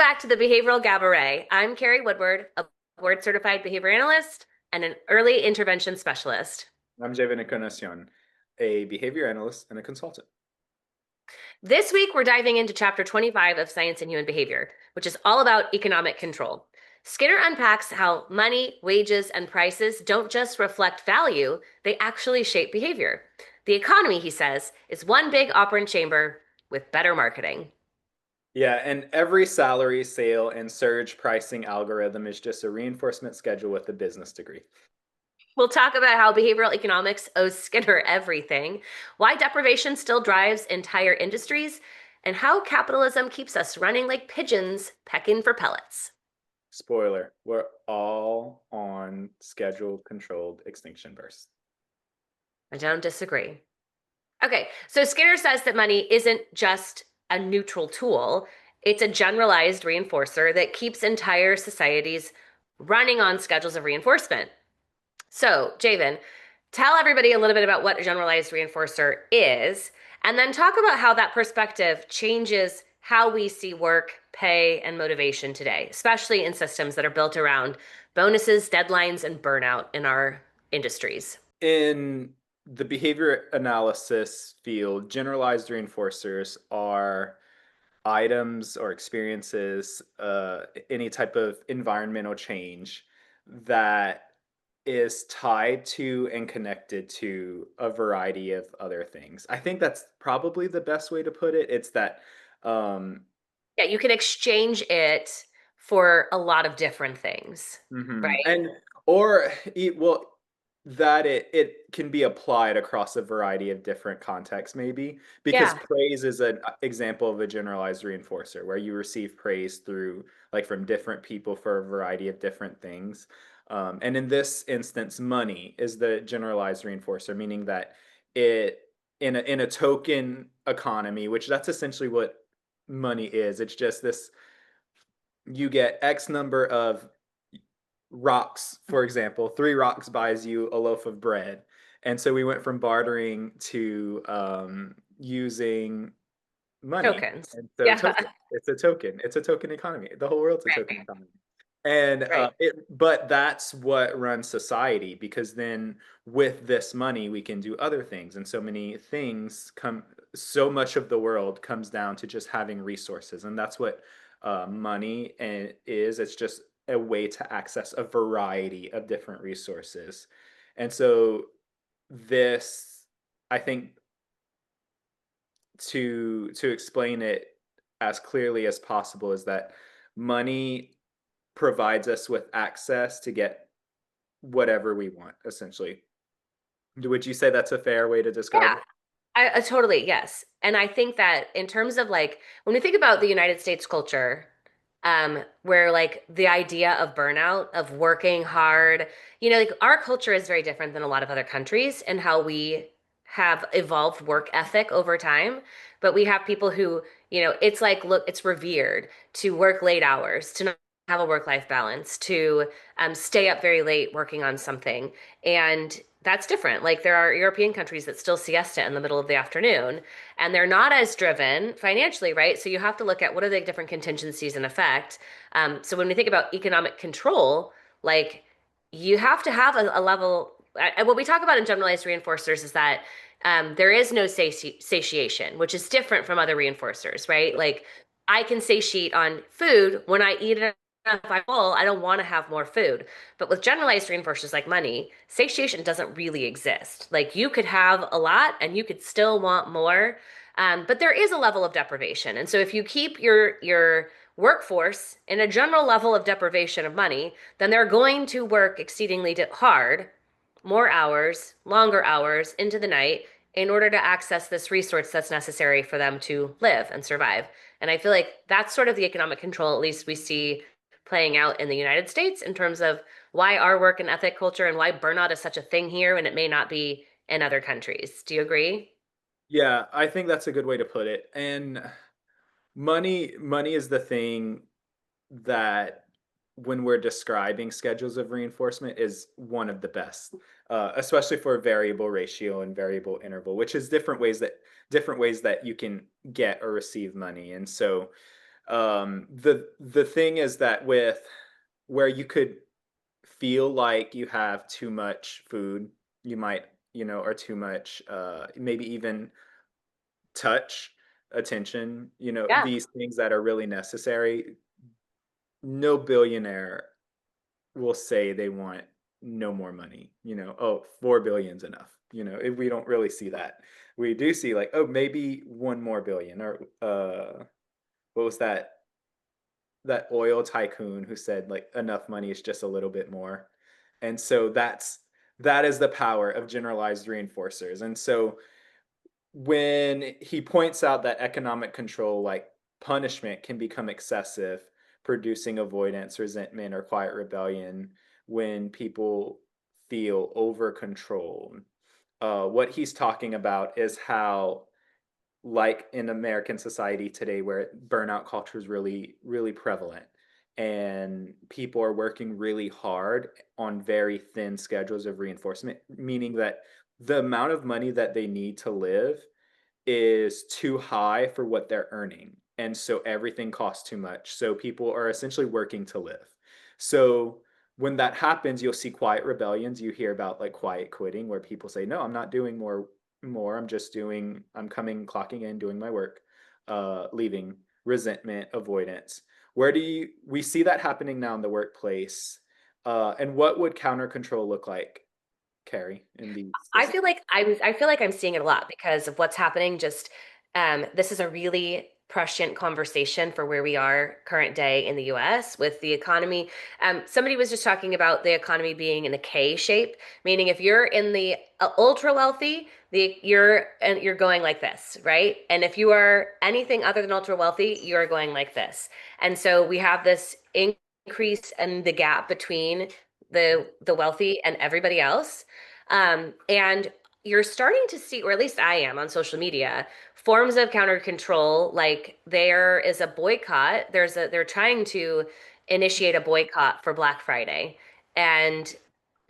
back to the Behavioral Gabaret. I'm Carrie Woodward, a board certified behavior analyst and an early intervention specialist. I'm Javen Encarnacion, a behavior analyst and a consultant. This week, we're diving into chapter 25 of Science and Human Behavior, which is all about economic control. Skinner unpacks how money, wages, and prices don't just reflect value, they actually shape behavior. The economy, he says, is one big operant chamber with better marketing. Yeah, and every salary, sale, and surge pricing algorithm is just a reinforcement schedule with a business degree. We'll talk about how behavioral economics owes Skinner everything, why deprivation still drives entire industries, and how capitalism keeps us running like pigeons pecking for pellets. Spoiler, we're all on scheduled controlled extinction bursts. I don't disagree. Okay, so Skinner says that money isn't just a neutral tool, it's a generalized reinforcer that keeps entire societies running on schedules of reinforcement. So, Javen, tell everybody a little bit about what a generalized reinforcer is, and then talk about how that perspective changes how we see work, pay, and motivation today, especially in systems that are built around bonuses, deadlines, and burnout in our industries. In the behavior analysis field, generalized reinforcers are items or experiences, any type of environmental change that is tied to and connected to a variety of other things. I think that's probably the best way to put it. It's that, um, Yeah, you can exchange it for a lot of different things, right? and or well, that it can be applied across a variety of different contexts, maybe because Yeah. praise is an example of a generalized reinforcer where you receive praise through like from different people for a variety of different things. And in this instance, money is the generalized reinforcer, meaning that it in a token economy, which that's essentially what money is. It's just this you get X number of rocks, for example. 3 rocks buys you a loaf of bread. And so we went from bartering to using money. Tokens. And so Yeah. token, it's a token. It's a token economy. The whole world's a token Right. economy. And Right. but that's what runs society because then with this money we can do other things, and so many things come. So much of the world comes down to just having resources, and that's what money and is. It's just a way to access a variety of different resources, and so this, I think, to explain it as clearly as possible is that money provides us with access to get whatever we want, essentially. Would you say that's a fair way to describe Yeah. it? I totally, yes. And I think that in terms of like when we think about the United States culture, where like the idea of burnout, of working hard, like our culture is very different than a lot of other countries and how we have evolved work ethic over time. But we have people who, it's like, look, it's revered to work late hours, to not have a work-life balance, to stay up very late working on something. And that's different. Like there are European countries that still siesta in the middle of the afternoon, and they're not as driven financially, right? So you have to look at what are the different contingencies in effect. So when we think about economic control, like you have to have a level. What we talk about in generalized reinforcers is that there is no satiation, which is different from other reinforcers, right? Like I can satiate on food when I eat it. If I'm full, I don't want to have more food. But with generalized reinforcers like money, satiation doesn't really exist. Like you could have a lot and you could still want more, but there is a level of deprivation. And so if you keep your workforce in a general level of deprivation of money, then they're going to work exceedingly hard, more hours, longer hours into the night in order to access this resource that's necessary for them to live and survive. And I feel like that's sort of the economic control, at least we see playing out in the United States in terms of why our work and ethic culture and why burnout is such a thing here and it may not be in other countries. Do you agree? Yeah, I think that's a good way to put it. And money is the thing that when we're describing schedules of reinforcement is one of the best, especially for variable ratio and variable interval, which is different ways that you can get or receive money. And so The thing is that with where you could feel like you have too much food, you might, or too much, maybe even touch, attention, Yeah. these things that are really necessary. No billionaire will say they want no more money. Oh, 4 billion's enough. We don't really see that. We do see like, oh, maybe 1 more billion, or what was that oil tycoon who said like enough money is just a little bit more. And so that is the power of generalized reinforcers. And so when he points out that economic control, like punishment, can become excessive, producing avoidance, resentment, or quiet rebellion when people feel over controlled. What he's talking about is how, like in American society today, where burnout culture is really, really prevalent, and people are working really hard on very thin schedules of reinforcement, meaning that the amount of money that they need to live is too high for what they're earning. And so everything costs too much. So people are essentially working to live. So when that happens, you'll see quiet rebellions. You hear about like quiet quitting where people say, "No, I'm not doing more. I'm coming, clocking in, doing my work, leaving." Resentment, avoidance. Where do we see that happening now in the workplace? And what would counter control look like, Carrie, in these I feel like I'm seeing it a lot because of what's happening. Just this is a really prescient conversation for where we are current day in the US with the economy. Somebody was just talking about the economy being in a K shape, meaning if you're in the ultra wealthy, you're going like this, right? And if you are anything other than ultra wealthy, you're going like this. And so we have this increase in the gap between the wealthy and everybody else. And you're starting to see, or at least I am on social media, forms of counter control. Like there is a boycott. They're trying to initiate a boycott for Black Friday. And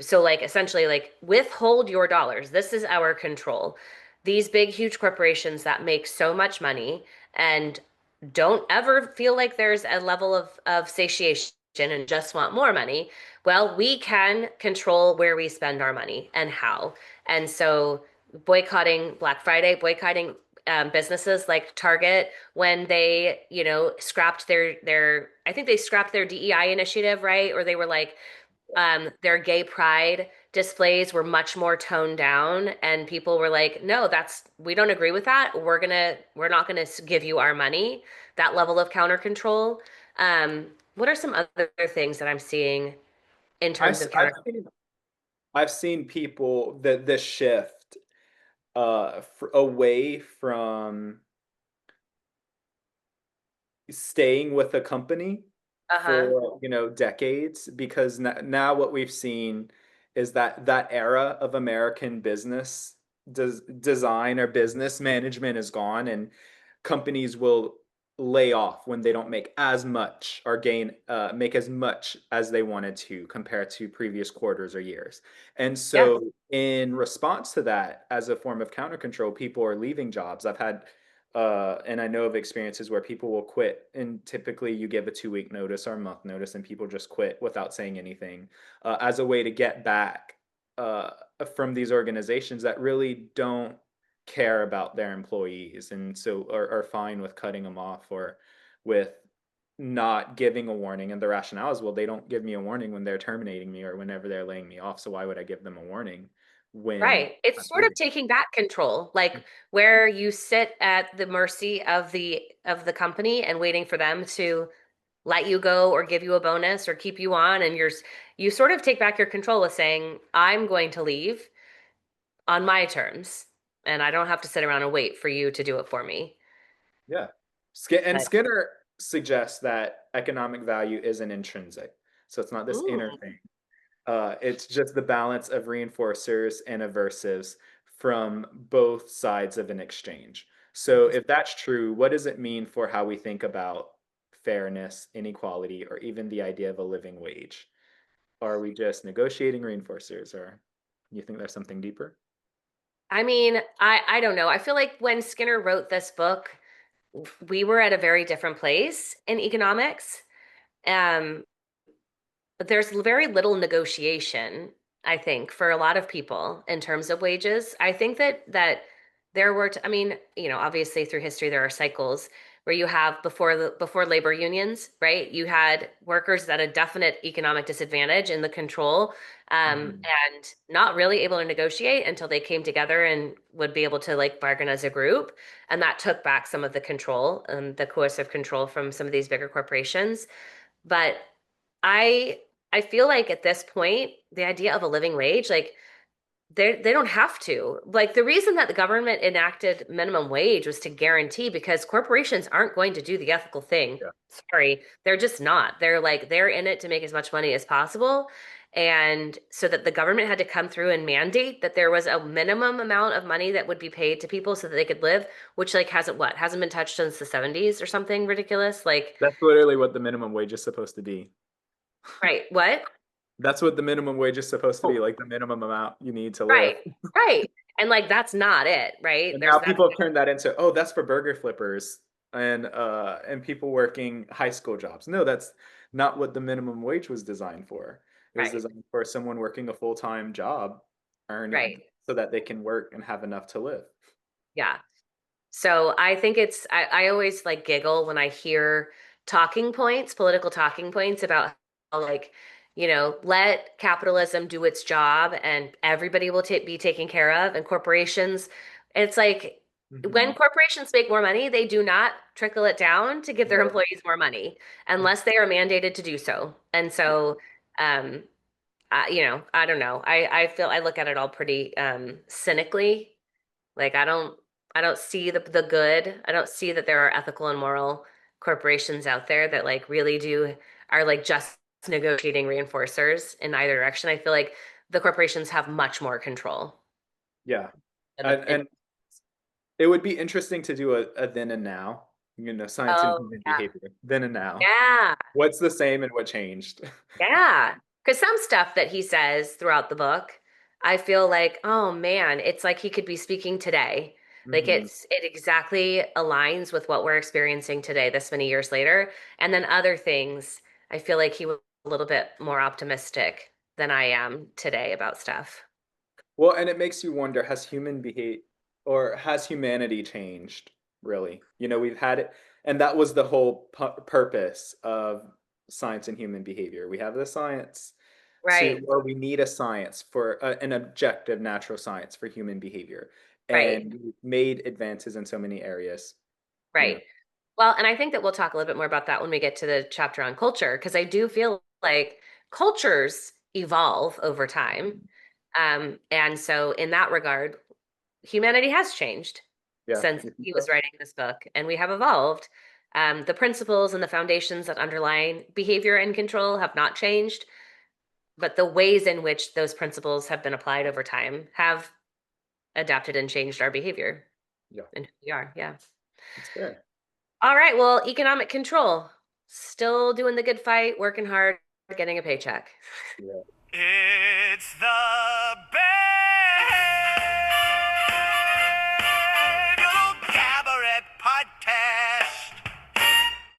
so like essentially like withhold your dollars. This is our control. These big, huge corporations that make so much money and don't ever feel like there's a level of satiation and just want more money. Well, we can control where we spend our money and how. And so boycotting Black Friday, boycotting businesses like Target when they, scrapped their I think they scrapped their DEI initiative, right? Or they were like their gay pride displays were much more toned down and people were like, no, we don't agree with that. We're not gonna give you our money. That level of counter control. What are some other things that I'm seeing in I've, terms s- of I've counter? seen I've seen people the shift away from staying with a company Uh-huh. for decades, because now what we've seen is that era of American business design or business management is gone, and companies will lay off when they don't make as much or make as much as they wanted to compared to previous quarters or years. And Yeah. so in response to that, as a form of counter control, people are leaving jobs. I've had and I know of experiences where people will quit, and typically you give a 2 week notice or a month notice, and people just quit without saying anything, as a way to get back uh, from these organizations that really don't care about their employees, and so are fine with cutting them off, or with not giving a warning. And the rationale is, well, they don't give me a warning when they're terminating me or whenever they're laying me off, so why would I give them a warning when Right. It's I'm sort of leaving? taking back control, like where you sit at the mercy of the company and waiting for them to let you go or give you a bonus or keep you on and you sort of take back your control with saying, I'm going to leave on my terms and I don't have to sit around and wait for you to do it for me. Yeah. And But Skinner suggests that economic value isn't intrinsic. So it's not this inner mm, thing. It's just the balance of reinforcers and aversives from both sides of an exchange. So if that's true, what does it mean for how we think about fairness, inequality, or even the idea of a living wage? Are we just negotiating reinforcers, or you think there's something deeper? I mean, I don't know. I feel like when Skinner wrote this book, we were at a very different place in economics. Um, but there's very little negotiation, I think, for a lot of people in terms of wages. I think that there were, I mean, obviously through history there are cycles where you have before labor unions, right? You had workers at a definite economic disadvantage in the control, Hmm. and not really able to negotiate until they came together and would be able to like bargain as a group, and that took back some of the control, the coercive control from some of these bigger corporations. But I I feel like at this point, the idea of a living wage, like they don't have to. Like the reason that the government enacted minimum wage was to guarantee because corporations aren't going to do the ethical thing. Yeah. Sorry, they're just not. They're in it to make as much money as possible. And so that the government had to come through and mandate that there was a minimum amount of money that would be paid to people so that they could live, which like hasn't been touched since the 70s or something ridiculous. Like, That's literally what the minimum wage is supposed to be. right, what? That's what the minimum wage is supposed to be, like the minimum amount you need to live. Right, right. And like that's not it, right? And There's now that. people have turned that into, oh, that's for burger flippers and people working high school jobs. No, that's not what the minimum wage was designed for. It was Right, designed for someone working a full-time job, earning right. so that they can work and have enough to live. Yeah. So I think I always like giggle when I hear talking points, political talking points about how like, let capitalism do its job and everybody will be taken care of and corporations. It's like when Hmm. corporations make more money, they do not trickle it down to give their No. employees more money unless they are mandated to do so. And so, um, I don't know. I feel I look at it all pretty cynically. Like I don't see the good. I don't see that there are ethical and moral corporations out there that like really do are like just negotiating reinforcers in either direction. I feel like the corporations have much more control Yeah. than And it would be interesting to do a then and now, science and oh human yeah. behavior, then and now. Yeah. What's the same and what changed? Yeah. Because some stuff that he says throughout the book, I feel like, oh man, it's like he could be speaking today. Like Hmm. it exactly aligns with what we're experiencing today, this many years later. And then other things, I feel like he was a little bit more optimistic than I am today about stuff. Well, and it makes you wonder, has humanity changed, really? We've had it, and that was the whole purpose of science and human behavior. We have the science Right, or we need a science for an objective natural science for human behavior. right, And we've made advances in so many areas, you know. right. Well, and I think that we'll talk a little bit more about that when we get to the chapter on culture, because I do feel like cultures evolve over time. And so, in that regard, humanity has changed Yeah, since you think he so? was writing this book, and we have evolved. The principles and the foundations that underlie behavior and control have not changed, but the ways in which those principles have been applied over time have adapted and changed our behavior Yeah, and who we are. Yeah. it's fair. All right. Well, economic control, still doing the good fight, working hard, getting a paycheck. Yeah. It's the best